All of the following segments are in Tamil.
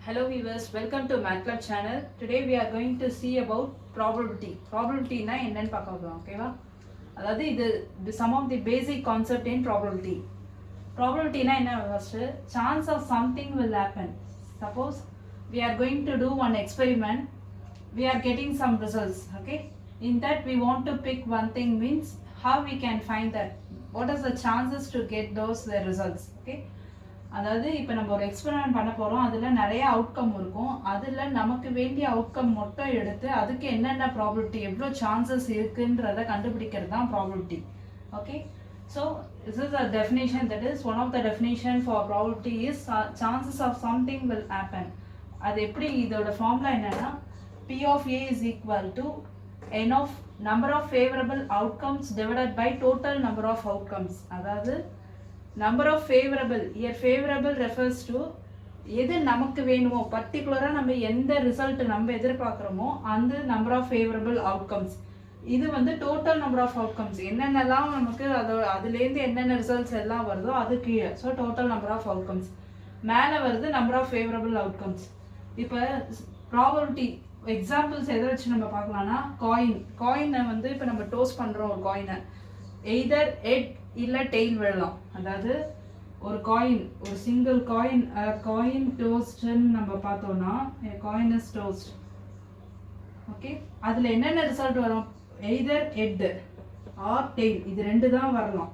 Hello viewers, welcome to MATLAB channel. Today we are going to see about probability. Probability na என்னன்னு பார்க்க போறோம். ஓகேவா? அதாவது இது some of the basic concept in probability. Probability na என்ன first chance of something will happen. Suppose we are going to do one experiment, we are getting some results, okay? In that we want to pick one thing means how we can find that. What is the chances to get those the results, okay? அதாவது இப்போ நம்ம ஒரு எக்ஸ்பெரிமெண்ட் பண்ண போகிறோம், அதில் நிறைய அவுட்கம் இருக்கும். அதில் நமக்கு வேண்டிய அவுட்கம் மட்டும் எடுத்து அதுக்கு என்னென்ன ப்ராபபிலிட்டி எவ்வளோ சான்சஸ் இருக்குன்றதை கண்டுபிடிக்கிறது தான் probability. Okay, so this is a definition, that is one of the definition for probability is chances of something will happen. அது எப்படி, இதோட ஃபார்முலா என்னென்னா P of A is equal to n of number of favorable outcomes divided by total number of outcomes. அதாவது number of favorable, here favorable refers to எது நமக்கு வேணுமோ, பர்டிகுலராக நம்ம எந்த ரிசல்ட் நம்ம எதிர்பார்க்குறோமோ அந்த நம்பர் ஆஃப் ஃபேவரபிள் அவுட்கம்ஸ். இது வந்து டோட்டல் நம்பர் ஆஃப் அவுட்கம்ஸ், என்னென்னலாம் நமக்கு அதுலேருந்து என்னென்ன ரிசல்ட்ஸ் எல்லாம் வருதோ அது கீழே. So total number of outcomes மேலே வருது நம்பர் ஆஃப் ஃபேவரபிள் அவுட்கம்ஸ். இப்போ ப்ராபபிலிட்டி எக்ஸாம்பிள்ஸ் எதை வச்சு நம்ம பார்க்கலாம்னா, காயினை வந்து இப்போ நம்ம டோஸ்ட் பண்ணுறோம். ஒரு காயினை எய்தர் ஹெட் இல்லை டெய்ல் விழலாம். அதாவது ஒரு காயின், ஒரு சிங்கிள் காயின் டோஸ்ட்ன்னு நம்ம பார்த்தோம்னா, காயின் இஸ் டோஸ்ட். ஓகே, அதில் என்னென்ன ரிசல்ட் வரும்? எய்தர் ஹெட் ஆர் டெய்ல், இது ரெண்டு தான் வரலாம்.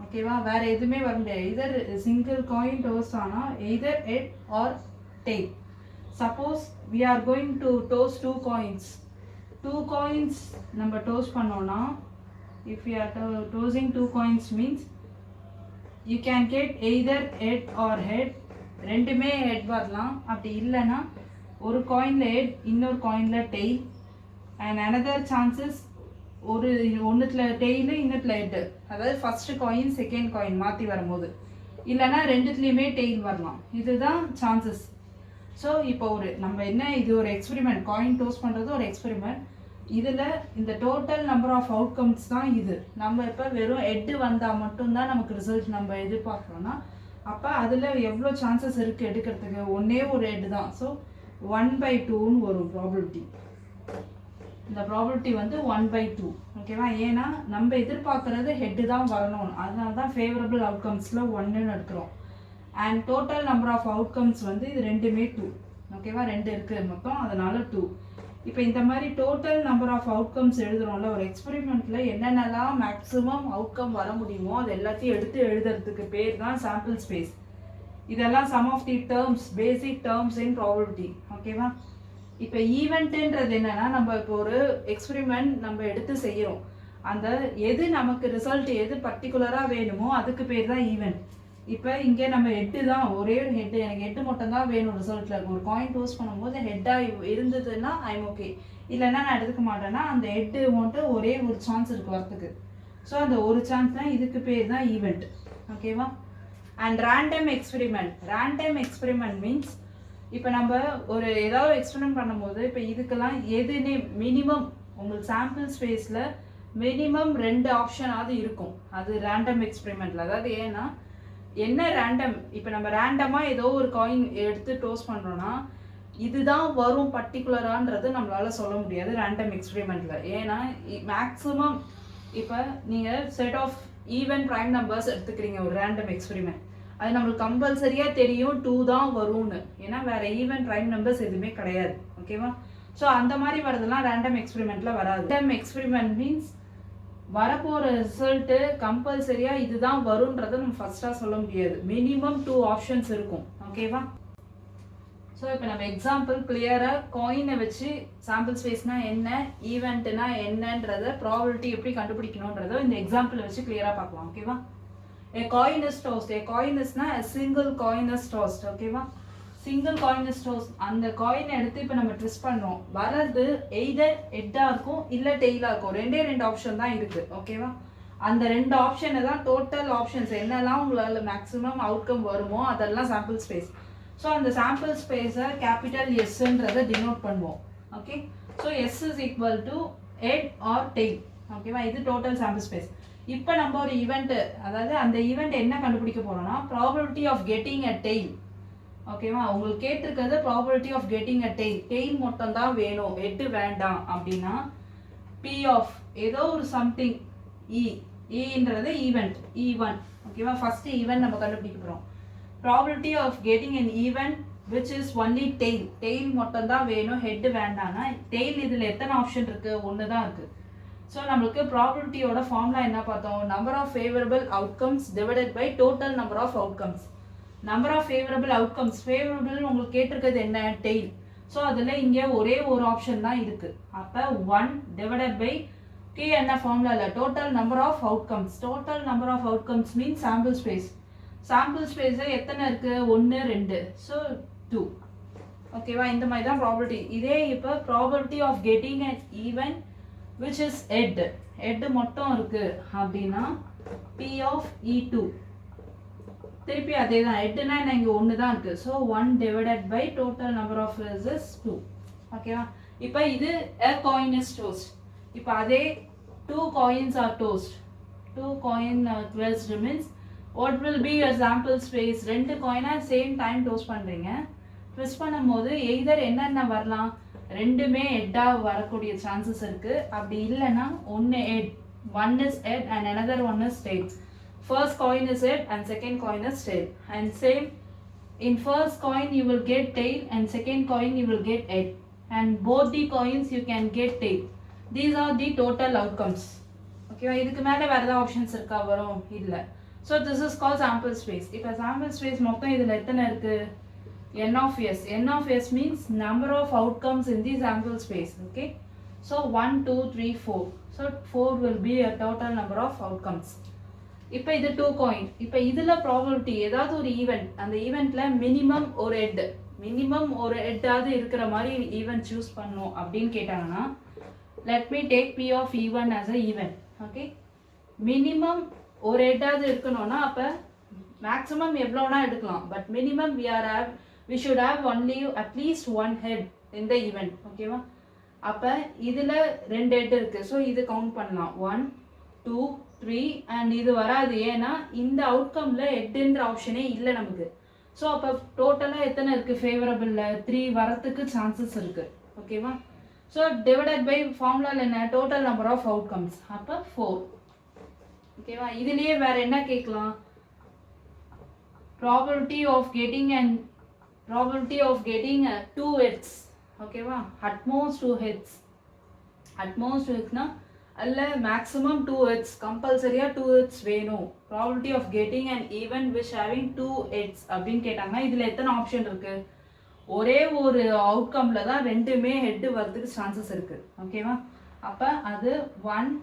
ஓகேவா, வேற எதுவுமே வர முடியாது. எய்தர் சிங்கிள் காயின் டோஸ்ட் ஆனால் either head or tail. Suppose we are going to toss two coins நம்ம டோஸ்ட் பண்ணோம்னா, if you are tossing two coins means you can get either head or head, ரெண்டுமே ஹெட் வரலாம். அப்படி இல்லைன்னா ஒரு காயினில் ஹெட் இன்னொரு காயினில் டெய்ல், அண்ட் அனதர் சான்சஸ் ஒன்றுத்தில் டெய்லு இன்னொருத்தில் ஹெட்டு. அதாவது ஃபஸ்ட்டு காயின் செகண்ட் காயின் மாற்றி வரும்போது, இல்லைன்னா ரெண்டுத்துலேயுமே டெய்ல் வரலாம். இதுதான் சான்சஸ். ஸோ இப்போ நம்ம என்ன, இது ஒரு எக்ஸ்பெரிமெண்ட், காயின் டோஸ் பண்ணுறது ஒரு எக்ஸ்பெரிமெண்ட். இதில் இந்த டோட்டல் நம்பர் ஆஃப் அவுட்கம்ஸ் தான் இது. நம்ம இப்போ வெறும் ஹெட்டு வந்தால் மட்டும்தான் நமக்கு ரிசல்ட் நம்ம எதிர்பார்க்குறோன்னா, அப்போ அதில் எவ்வளோ சான்சஸ் இருக்குது எடுக்கிறதுக்கு? ஒன்றே ஒரு ஹெட்டு தான். ஸோ 1/2ன்னு வரும் ப்ராபபிலிட்டி. இந்த ப்ராபபிலிட்டி வந்து 1/2. ஓகேவா, ஏன்னா நம்ம எதிர்பார்க்குறது ஹெட்டு தான் வரணும். அதனால தான் ஃபேவரபிள் அவுட்கம்ஸில் 1ன்னு எடுக்கிறோம். And total number of outcomes வந்து இது ரெண்டுமே 2. ஓகேவா, 2 இருக்குது மொத்தம், அதனால 2. இப்போ இந்த மாதிரி டோட்டல் நம்பர் ஆஃப் அவுட்கம்ஸ் எழுதுகிறோம்ல ஒரு எக்ஸ்பெரிமெண்ட்டில், என்னென்னலாம் மேக்ஸிமம் அவுட்கம் வர முடியுமோ அது எல்லாத்தையும் எடுத்து எழுதுறதுக்கு பேர் தான் சாம்பிள் ஸ்பேஸ். இதெல்லாம் some of the terms, basic terms in probability. ஓகேவா, இப்போ ஈவெண்ட்டுன்றது என்னென்னா, நம்ம இப்போ ஒரு எக்ஸ்பெரிமெண்ட் நம்ம எடுத்து செய்கிறோம். அந்த எது நமக்கு ரிசல்ட் எது பர்டிகுலராக வேணுமோ அதுக்கு பேர் தான் ஈவெண்ட். இப்போ இங்கே நம்ம ஹெட்டு தான், ஒரே ஒரு ஹெட்டு, எனக்கு ஹெட்டு மட்டும் தான் வேணும் ரிசல்ட்டில். ஒரு காயின் டோஸ் பண்ணும்போது ஹெட்டாக இருந்ததுன்னா ஐம் ஓகே, இல்லைன்னா நான் எடுத்துக்க மாட்டேன்னா அந்த ஹெட்டு மட்டும் ஒரே ஒரு சான்ஸ் இருக்குது வரத்துக்கு. ஸோ அந்த ஒரு சான்ஸ் தான், இதுக்கு பேர் தான் ஈவெண்ட். ஓகேவா, அண்ட் ரேண்டம் எக்ஸ்பெரிமெண்ட் மீன்ஸ், இப்போ நம்ம ஒரு ஏதாவது எக்ஸ்பெரிமெண்ட் பண்ணும்போது இப்போ இதுக்கெல்லாம் எதுனே மினிமம் உங்களுக்கு சாம்பிள் ஸ்பேஸில் மினிமம் 2 ஆப்ஷனாவது இருக்கும். அது ரேண்டம் எக்ஸ்பெரிமெண்ட்டில். அதாவது ஏன்னா என்ன ரேண்டம், இப்போ நம்ம ரேண்டமாக ஏதோ ஒரு காயின் எடுத்து டோஸ் பண்ணுறோன்னா இதுதான் வரும் பர்டிகுலரான்றது நம்மளால் சொல்ல முடியாது ரேண்டம் எக்ஸ்பெரிமெண்ட்டில். ஏன்னா மேக்ஸிமம் இப்போ நீங்கள் set of even prime numbers எடுத்துக்கிறீங்க ஒரு ரேண்டம் எக்ஸ்பெரிமெண்ட், அது நம்மளுக்கு கம்பல்சரியாக தெரியும் 2 தான் வரும்னு. ஏன்னா வேறு ஈவன் ப்ரைம் நம்பர்ஸ் எதுவுமே கிடையாது. ஓகேவா, ஸோ அந்த மாதிரி வரதெல்லாம் ரேண்டம் எக்ஸ்பெரிமெண்ட்டில் வராது. ரேண்டம் எக்ஸ்பெரிமெண்ட் மீன்ஸ் வரப்போகிற ரிசல்ட்டு கம்பல்சரியாக இதுதான் வரும்ன்றதை நம்ம ஃபஸ்ட்டாக சொல்ல முடியாது. மினிமம் 2 ஆப்ஷன்ஸ் இருக்கும். ஓகேவா, ஸோ இப்போ நம்ம எக்ஸாம்பிள் கிளியராக காயினை வச்சு சாம்பிள் ஸ்பேஸ்னா என்ன, ஈவெண்ட்னா என்னன்றதை ப்ராபபிலிட்டி எப்படி கண்டுபிடிக்கணுன்றதை இந்த எக்ஸாம்பிளை வச்சு கிளியராக பார்க்கலாம். ஓகேவா, a coin is tossed, a coin isனா a single coin is tossed. ஓகேவா, சிங்கிள் காயின் இஸ் டோஸ். அந்த காயினை எடுத்து இப்போ நம்ம ட்விஸ்ட் பண்ணுறோம், வர்றது எய்தர் ஹெட்டாக இருக்கும் இல்லை டெய்லாக இருக்கும். 2 ஆப்ஷன் தான் இருக்குது. ஓகேவா, அந்த 2 ஆப்ஷனை தான் டோட்டல் ஆப்ஷன்ஸ், என்னெல்லாம் உங்களால் மேக்ஸிமம் அவுட்கம் வருமோ அதெல்லாம் சாம்பிள் ஸ்பேஸ். ஸோ அந்த சாம்பிள் ஸ்பேஸை கேபிட்டல் எஸ்ன்றதை டினோட் பண்ணுவோம். Okay, so S is equal to head or tail. ஓகேவா, இது டோட்டல் சாம்பிள் ஸ்பேஸ். இப்போ நம்ம ஒரு ஈவெண்ட், அதாவது அந்த ஈவெண்ட் என்ன கண்டுபிடிக்க போகிறோம்னா probability of getting a tail. ஓகேவா? உங்களுக்கு கேட்டிருக்கிறது probability of getting a tail. Tail மட்டும் தான் வேணும், ஹெட் வேண்டாம் அப்படின்னா பி ஆஃப் ஏதோ ஒரு சம்திங் இ, இன்றது ஈவெண்ட் E1. ஓகேவா? ஃபர்ஸ்ட் ஈவெண்ட் நம்ம கண்டுபிடிக்க போகிறோம். Probability of getting an event which is only tail. tail மட்டும் தான் வேணும், ஹெட் வேண்டாம்னா tail இதில் எத்தனை ஆப்ஷன் இருக்குது? ஒன்று தான் இருக்குது. ஸோ நம்மளுக்கு ப்ராபபிலிட்டியோட ஃபார்முலா என்ன பார்த்தோம்? Number of favourable outcomes divided by total number of outcomes. Number of favourable outcomes, favourable உங்களுக்கு கேட்டிருக்கிறது என்ன? டெய்ல். ஸோ அதில் இங்கே ஒரே ஒரு ஆப்ஷன் தான் இருக்குது. அப்போ 1 டிவைடட் பை கே என்ன ஃபார்முலா இல்லை, total number of outcomes. Total number of outcomes mean sample space. Sample ஸ்பேஸில் எத்தனை இருக்குது? 1 2. ஸோ 2. ஓகேவா? இந்த மாதிரி தான் ப்ராபபிலிட்டி. இதே இப்போ probability of getting an event which is head. head மட்டும் இருக்கு அப்படின்னா P of E2. திருப்பி அதே தான், ஹெட்னா இங்கே ஒன்று தான் இருக்குது. So 1 divided by total number of is 2. ஓகேவா? இப்போ இது a coin is toast. இப்போ அதே 2 coins are toast. 2 coin twist means what will be your sample space? 2 coin same time toast பண்ணுறீங்க. ட்விஸ்ட் பண்ணும்போது எய்தர் என்னென்ன வரலாம்? ரெண்டுமே ஹெட்டாக வரக்கூடிய சான்சஸ் இருக்குது. அப்படி இல்லைன்னா ஒன்று head, one is head and another one is tail. First coin is head and second coin is tail. And same, in first coin you will get tail and second coin you will get head. And both the coins you can get tail. These are the total outcomes. ஓகேவா? இதுக்கு மேலே வேறு ஏதாவது ஆப்ஷன்ஸ் இருக்கா? வரும் இல்லை. So this is call sample space. இப்போ சாம்பிள் ஸ்பேஸ் மொத்தம் இதில் எத்தனை இருக்குது? n of s. n of s means number of outcomes in the sample space. Okay, so 1 2 3 4. So 4 will be a total number of outcomes. இப்போ இது 2 coin. இப்போ இதில் ப்ராபபிலிட்டி ஏதாவது ஒரு ஈவெண்ட், அந்த ஈவெண்ட்டில் மினிமம் ஒரு ஹெட், மினிமம் ஒரு ஹெட்டாவது இருக்கிற மாதிரி ஈவெண்ட் சூஸ் பண்ணணும் அப்படின்னு கேட்டாங்கன்னா let me take P of E1 as a event. Okay, minimum ஒரு ஹெட்டாவது இருக்கணும்னா அப்போ மேக்ஸிமம் எவ்வளோனா எடுக்கலாம். But minimum we should have only at least one head in the event. ஓகேவா? அப்போ இதில் 2 ஹெட் இருக்குது. ஸோ இது கவுண்ட் பண்ணலாம் 1 2 3 அண்ட் இது வராது. ஏன்னா இந்த அவுட்கமில் ஹெட்டுன்ற ஆப்ஷனே இல்லை நமக்கு. ஸோ அப்போ டோட்டலாக எத்தனை இருக்குது? ஃபேவரபிளில் 3 வரத்துக்கு சான்சஸ் இருக்குது. ஓகேவா? ஸோ டிவைடட் பை ஃபார்முலாவில் என்ன? Total number of outcomes. அப்போ 4. ஓகேவா? இதுலேயே வேறு என்ன கேட்கலாம்? Probability of getting 2 heads. ஓகேவா? At most 2 heads. அட்மோஸ்ட் 2 headsனா அல்ல மேக்ஸிமம் 2 heads, கம்பல்சரியாக 2 heads வேணும். Probability of getting and event which having 2 heads அப்படின்னு கேட்டாங்கன்னா இதில் எத்தனை ஆப்ஷன் இருக்குது? ஒரே ஒரு அவுட்கமில் தான் ரெண்டுமே ஹெட்டு வரதுக்கு சான்சஸ் இருக்குது. ஓகேவா? அப்போ அது 1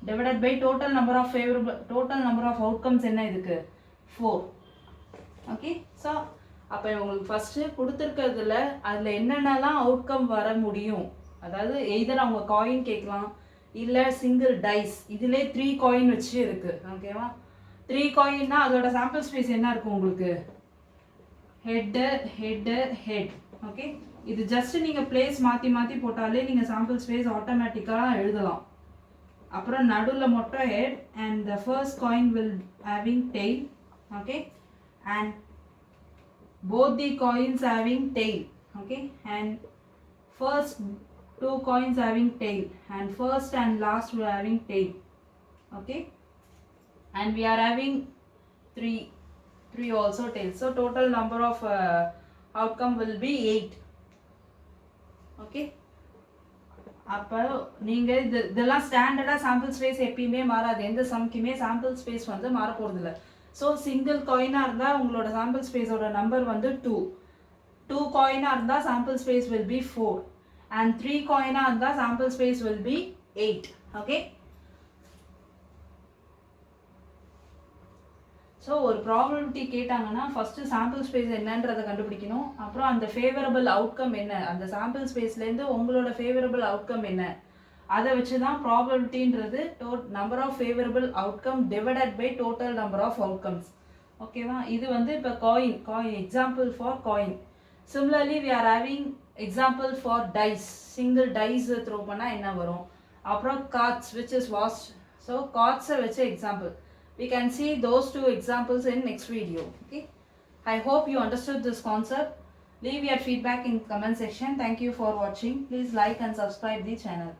divided by total number of total number of outcomes என்ன இதுக்கு? 4. ஓகே, ஸோ அப்போ உங்களுக்கு ஃபஸ்ட்டு கொடுத்துருக்கிறதுல அதில் என்னென்னலாம் அவுட்கம் வர முடியும், அதாவது எய்தர் அவங்க காயின் கேட்கலாம் இல்லை சிங்கிள் டைஸ். இதிலே 3 காயின் வச்சு இருக்குது. ஓகேவா? 3 காயின்னா அதோட சாம்பிள் ஸ்பேஸ் என்ன இருக்கும் உங்களுக்கு? Head head head. ஓகே, இது ஜஸ்ட் நீங்கள் பிளேஸ் மாற்றி மாற்றி போட்டாலே நீங்கள் சாம்பிள் ஸ்பேஸ் ஆட்டோமேட்டிக்காக எழுதலாம். அப்புறம் நடுவில் மட்டும் head and the first coin will having tail. Okay, and both the coins having tail. Okay, and first 2 coins having tail and first and last were having tail. Okay, and we are having 3 also tail. So total number of outcome will be 8. Okay, அப்போ நீங்கள் இதெல்லாம் ஸ்டாண்டர்டாக சாம்பிள் ஸ்பேஸ் எப்பயுமே மாறாது. எந்த சம்க்குமே சாம்பிள் ஸ்பேஸ் வந்து மாற போகிறதில்ல. ஸோ சிங்கிள் காயினாக இருந்தால் உங்களோட சாம்பிள் ஸ்பேஸோட நம்பர் வந்து 2 காயினாக இருந்தால் sample space will be 4 and 3 காயினாக இருந்தால் sample space will be 8. Okay, so ஒரு ப்ராபபிலிட்டி கேட்டாங்கன்னா ஃபஸ்ட்டு சாம்பிள் ஸ்பேஸ் என்னன்றதை கண்டுபிடிக்கணும். அப்புறம் அந்த ஃபேவரபிள் அவுட்கம் என்ன, அந்த சாம்பிள் ஸ்பேஸ்லேருந்து உங்களோட ஃபேவரபிள் அவுட்கம் என்ன, அதை வச்சு தான் ப்ராபபிலிட்டின்றது number of favourable outcome divided by total number of outcomes. ஓகேவா? இது வந்து இப்போ coin example for coin. Similarly we are having example for dice. Single dice throw பண்ணால் என்ன வரும்? அப்புறம் cards which is vast. So கார்ட்ஸை வச்சு example. We can see those 2 examples in next video. Okay, I hope you understood this concept. Leave your feedback in comment section. Thank you for watching. Please like and subscribe the channel.